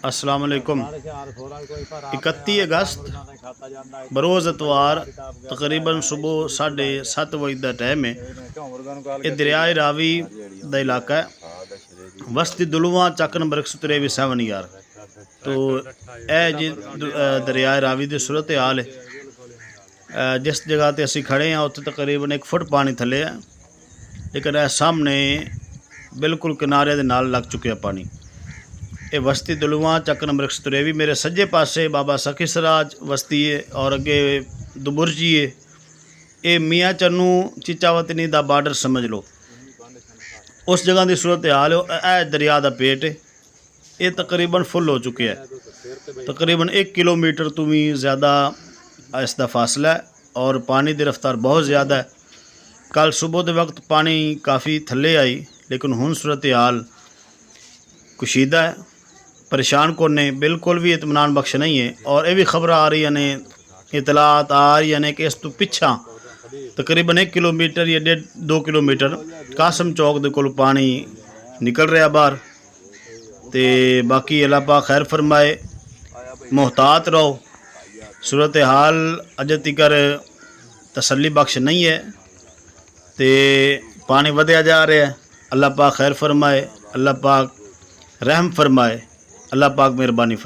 अस्सलाम वालेकुम। 31 अगस्त बरोज़ इतवार तकरीबन सुबह 7:30 बजे का टाइम है। ये दरियाए रावी का इलाका है, वस्ती दुलवा चक नंबर 173 यार। तो यह जी दरियाए रावी की सूरत हाल है। जिस जगह पर असी खड़े हैं उत्थे तकरीबन 1 फुट पानी थले है, लेकिन यह सामने बिल्कुल किनारे के नाल लग चुके पानी। ये बस्ती दुलवा चक नंबर 173। मेरे सज्जे पासे बाबा सखी सराज बस्ती है और अगे दुबुरजी है। ये मियाँ चन्नू चीचावतनी का बार्डर समझ लो, उस जगह की सूरत हाल है। दरिया का पेट है, ये तकरीबन फुल हो चुके हैं। तकरीबन 1 किलोमीटर तो भी ज़्यादा इसका फासला है और पानी की रफ्तार बहुत ज़्यादा है। कल सुबह के वक्त पानी काफ़ी थले आई, लेकिन हुण सूरत हाल कुशीदा है, परेशान को ने बिल्कुल भी इत्मीनान बख्श नहीं है। और ये भी खबर आ रही ने, इतलात आ रही ने कि इस तो पिछा तकरीबन 1 किलोमीटर या 1.5-2 किलोमीटर कासम चौक के कोल पानी निकल रहा बाहर। तो बाकी अल्लाह पाक खैर फरमाए, मुहतात रहो। सूरत हाल अजे तक तसल्ली बख्श नहीं है, तो पानी वधया जा रहा है। अल्लाह पाक खैर फरमाए, अल्लाह पाक रहम फरमाए, अल्लाह पाक मेहरबानी फरमाए।